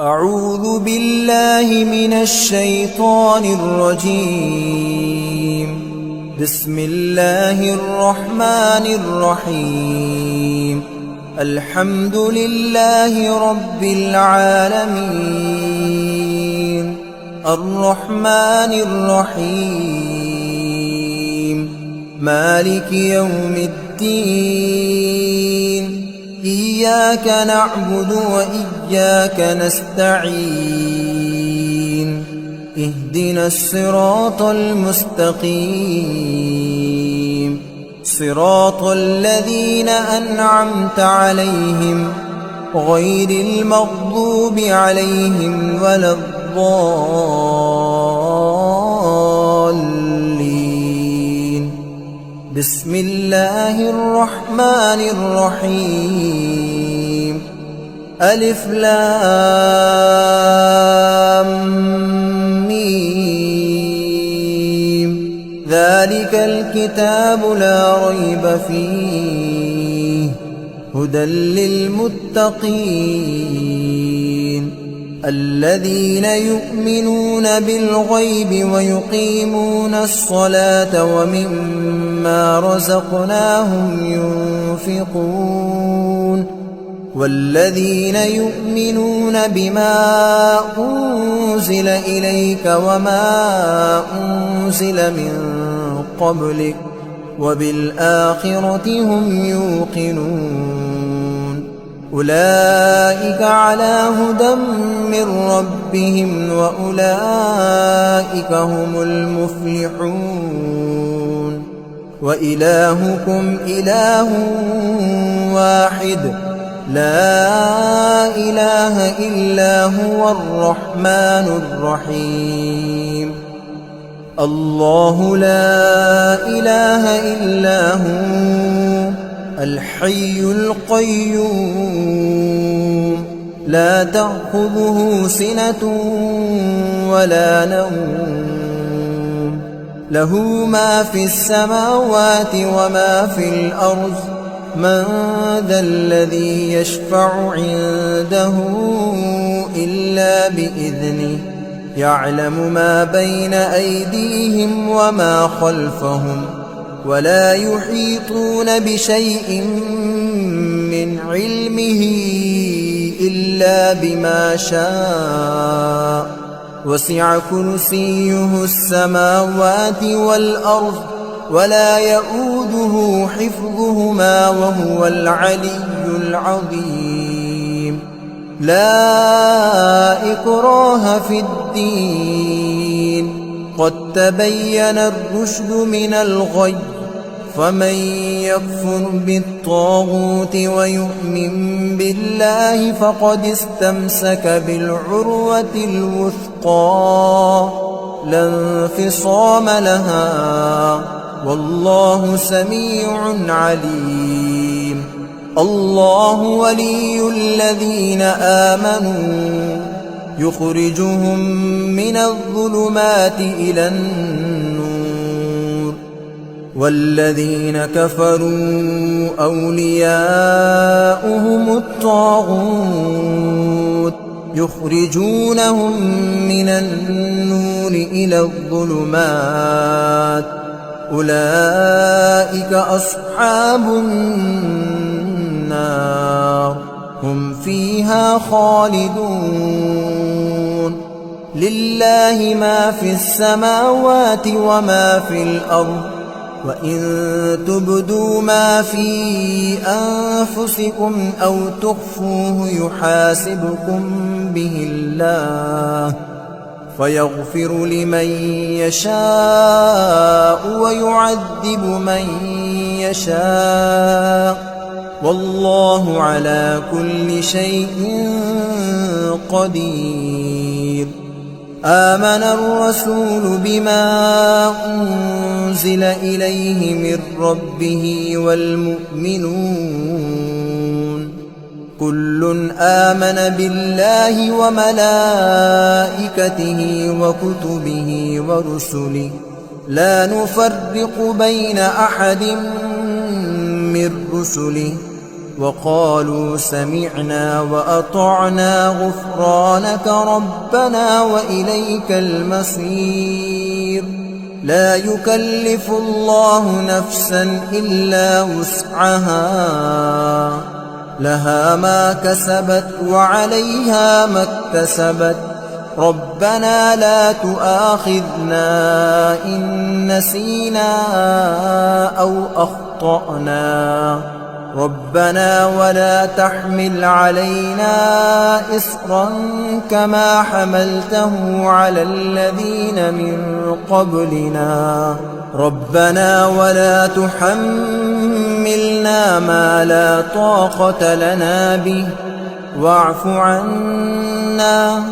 أعوذ بالله من الشيطان الرجيم. بسم الله الرحمن الرحيم. الحمد لله رب العالمين الرحمن الرحيم مالك يوم الدين. إياك نعبد وإياك نستعين. اهدنا الصراط المستقيم صراط الذين أنعمت عليهم غير المغضوب عليهم ولا الضالين. بسم الله الرحمن الرحيم. ألف لام ميم. ذلك الكتاب لا ريب فيه هدى للمتقين الذين يؤمنون بالغيب ويقيمون الصلاة ومما رزقناهم ينفقون والذين يؤمنون بما أنزل إليك وما أنزل من قبلك وبالآخرة هم يوقنون. أولئك على هدى من ربهم وأولئك هم المفلحون. وإلهكم إله واحد لا إله إلا هو الرحمن الرحيم. الله لا إله إلا هو الحي القيوم لا تأخذه سنة ولا نوم له ما في السماوات وما في الأرض. من ذا الذي يشفع عنده إلا بإذنه يعلم ما بين أيديهم وما خلفهم ولا يحيطون بشيء من علمه إلا بما شاء. وسع كرسيه السماوات والأرض ولا يؤوده حفظهما وهو العلي العظيم. لا إكراه في الدين قد تبين الرشد من الغي. فمن يكفر بالطاغوت ويؤمن بالله فقد استمسك بالعروة الوثقى لا انفصام لها والله سميع عليم. الله ولي الذين آمنوا يخرجهم من الظلمات إلى النور والذين كفروا أولياؤهم الطاغوت يخرجونهم من النور إلى الظلمات. أولئك أصحاب النار هم فيها خالدون. لله ما في السماوات وما في الأرض. وإن تبدوا ما في أنفسكم أو تخفوه يحاسبكم به الله فيغفر لمن يشاء ويعذب من يشاء والله على كل شيء قدير. آمن الرسول بما أنزل إليه من ربه والمؤمنون كل آمن بالله وملائكته وكتبه ورسله لا نفرق بين أحد من رسله وقالوا سمعنا وأطعنا غفرانك ربنا وإليك المصير. لا يكلف الله نفسا إلا وسعها، لها ما كسبت وعليها ما اكتسبت. ربنا لا تؤاخذنا إن نسينا أو أخطأنا. ربنا ولا تحمل علينا إصرا كما حملته على الذين من قبلنا. ربنا ولا تحملنا ما لا طاقة لنا به، واعف عنا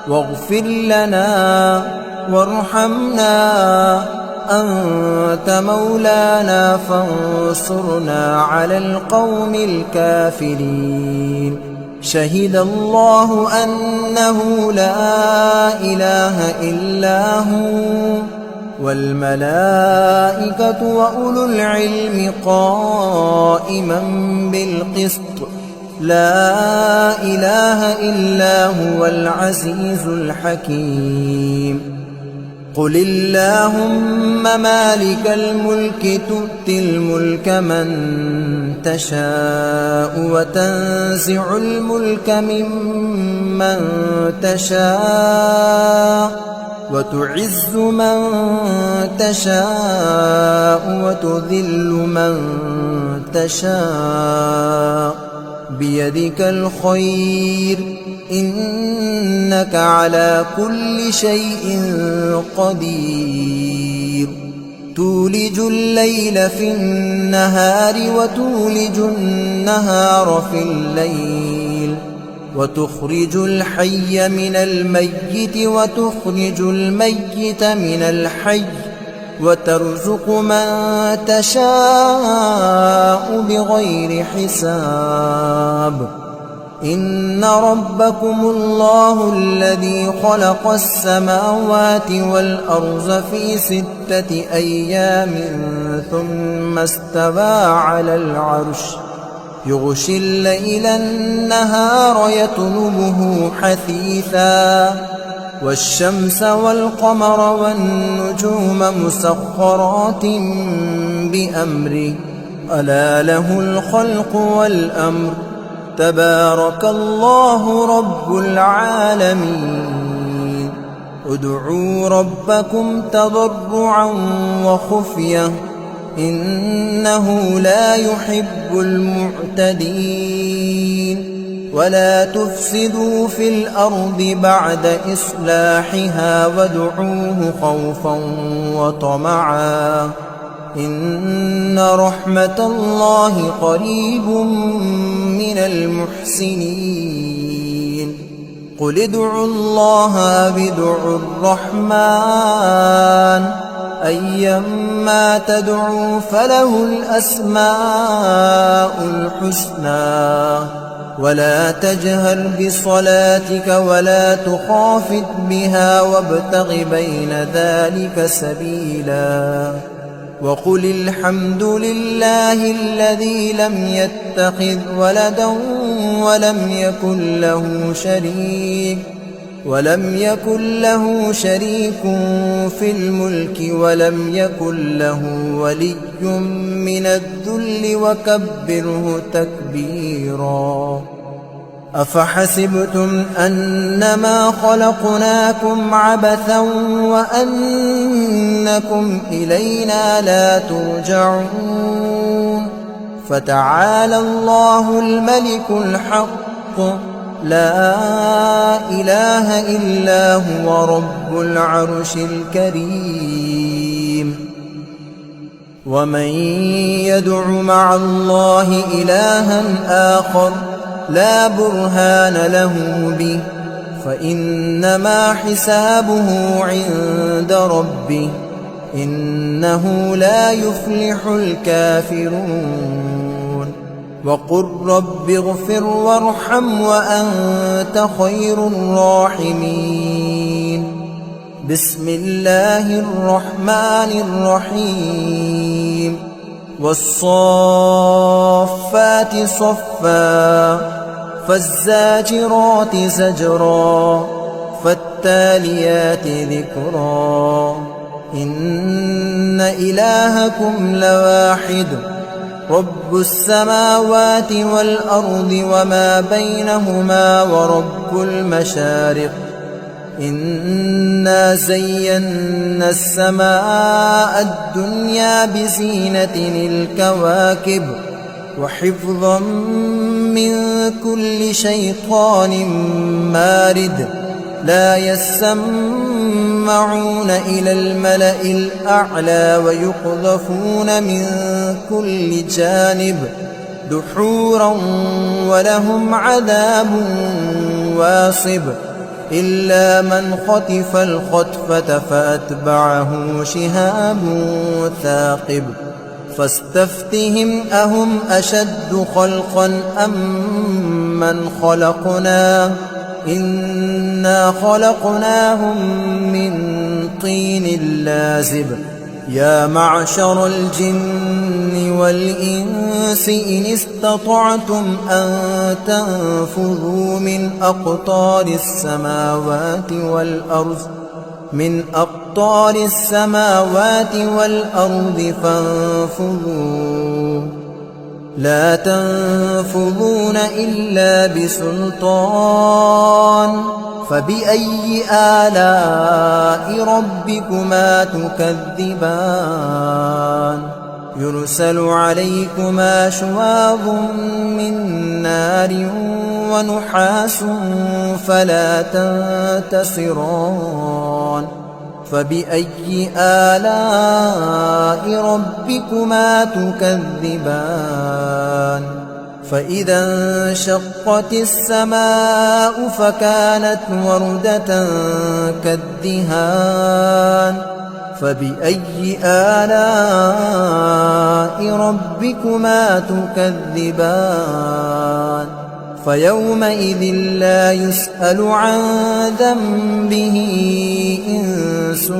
واغفر لنا وارحمنا، أنت مولانا فانصرنا على القوم الكافرين. شهد الله أنه لا إله إلا هو والملائكة وأولو العلم قائما بالقسط. لا إله إلا هو العزيز الحكيم. قل اللهم مالك الملك تؤتي الملك من تشاء وتنزع الملك ممن تشاء وتعز من تشاء وتذل من تشاء، بيدك الخير إنك على كل شيء قدير. تولج الليل في النهار وتولج النهار في الليل، وتخرج الحي من الميت وتخرج الميت من الحي، وترزق من تشاء بغير حساب. إن ربكم الله الذي خلق السماوات والأرض في 6 أيام ثم استوى على العرش، يغشي الليل النهار يطلبه حثيثا، والشمس والقمر والنجوم مسخرات بأمره، ألا له الخلق والأمر. تبارك الله رب العالمين. ادعوا ربكم تضرعا وخفية إنه لا يحب المعتدين. ولا تفسدوا في الأرض بعد إصلاحها وادعوه خوفا وطمعا إن رحمة الله قريب من المحسنين. قل ادعوا الله أو ادعوا الرحمن أيما تدعوا فله الأسماء الحسنى. ولا تجهر بصلاتك ولا تخافت بها وابتغ بين ذلك سبيلا. وقل الحمد لله الذي لم يتخذ ولدا ولم يكن له شريك في الملك ولم يكن له ولي من الذل وكبره تكبيرا. أفحسبتم أنما خلقناكم عبثا وأنكم إلينا لا ترجعون. فتعالى الله الملك الحق لا إله إلا هو رب العرش الكريم. ومن يدع مع الله إلها آخر لا برهان له به فإنما حسابه عند ربه إنه لا يفلح الكافرون. وقل رب اغفر وارحم وأنت خير الراحمين. بسم الله الرحمن الرحيم. والصافات صفا فالزاجرات زجرا فالتاليات ذكرا إن إلهكم لواحد رب السماوات والأرض وما بينهما ورب المشارق إنا زينا السماء الدنيا بزينة الكواكب وحفظا من كل شيطان مارد لا يسمعون إلى الملأ الأعلى ويقذفون من كل جانب دحورا ولهم عذاب واصب إلا من خطف الخطفة فأتبعه شهاب ثاقب فاستفتهم أهم أشد خلقا أم من خلقنا إنا خلقناهم من طين لازب يا معشر الجن والإنس إن استطعتم أن تنفذوا من أقطار السماوات والأرض فانفذوا لا تنفذون إلا بسلطان فبأي آلاء ربكما تكذبان يرسل عليكما شواظ من نار ونحاس فلا تنتصران فبأي آلاء ربكما تكذبان فإذا انشقت السماء فكانت وردة كالدهان فبأي آلاء ربكما تكذبان فيومئذ لا يسأل عن ذنبه إنس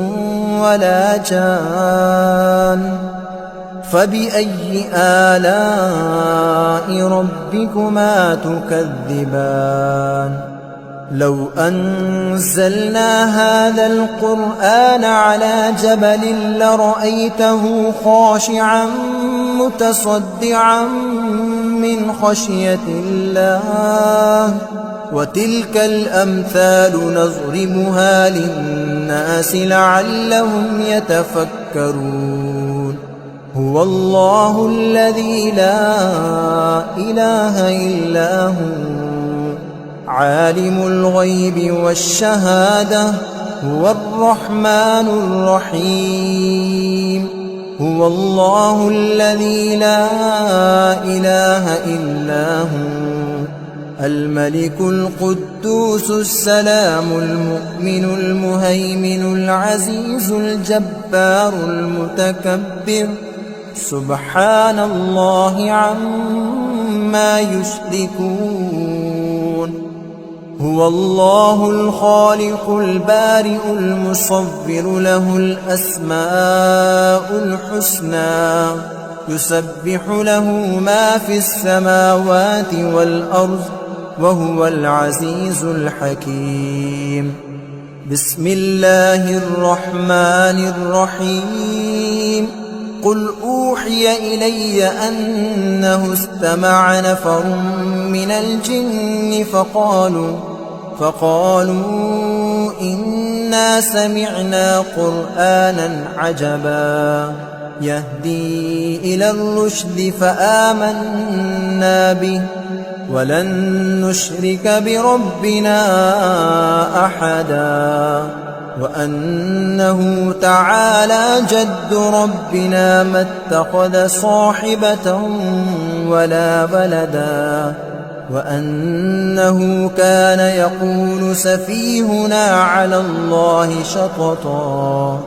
ولا جان فبأي آلاء ربكما تكذبان لو أنزلنا هذا القرآن على جبل لرأيته خاشعا متصدعا من خشية الله وتلك الأمثال نضربها للناس لعلهم يتفكرون هو الله الذي لا إله إلا هو عالم الغيب والشهادة هو الرحمن الرحيم هو الله الذي لا إله إلا هو الملك القدوس السلام المؤمن المهيمن العزيز الجبار المتكبر سبحان الله عما يشركون هو الله الخالق البارئ المصور له الأسماء الحسنى يسبح له ما في السماوات والأرض وهو العزيز الحكيم بسم الله الرحمن الرحيم قل أوحي إلي أنه استمع نفر من الجن فقالوا إنا سمعنا قرآنا عجبا يهدي إلى الرشد فآمنا به ولن نشرك بربنا أحدا وأنه تعالى جد ربنا ما اتخذ صاحبة ولا ولدا وأنه كان يقول سفيهنا على الله شططا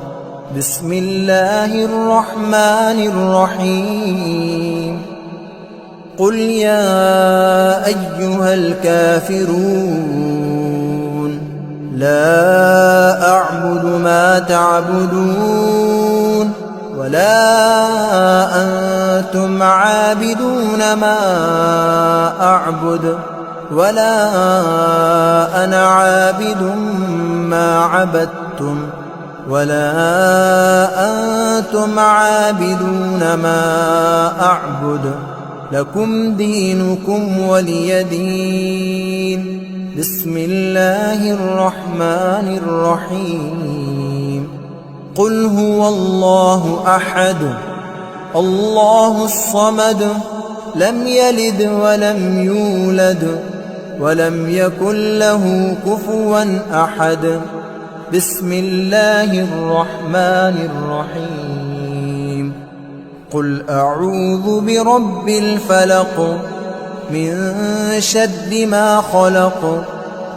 بسم الله الرحمن الرحيم قل يا أيها الكافرون لا أعبد ما تعبدون ولا أنتم عابدون ما أعبد ولا أنا عابد ما عبدتم ولا أنتم عابدون ما أعبد لكم دينكم ولي دين. بسم الله الرحمن الرحيم. قل هو الله أحد الله الصمد لم يلد ولم يولد ولم يكن له كفوا أحد. بسم الله الرحمن الرحيم. قل أعوذ برب الفلق من شر ما خلق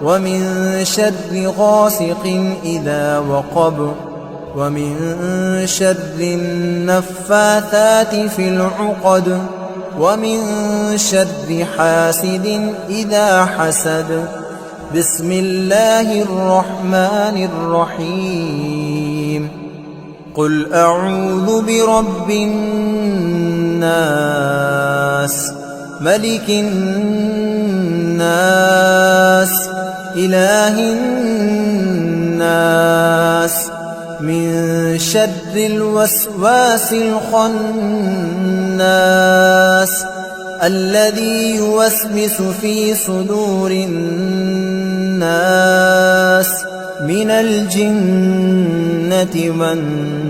ومن شر غاسق إذا وقب ومن شر النفاثات في العقد ومن شر حاسد إذا حسد. بسم الله الرحمن الرحيم. قل أعوذ برب الناس ملك الناس إله الناس من شر الوسواس الخناس الذي يوسوس في صدور الناس من الجنة والناس.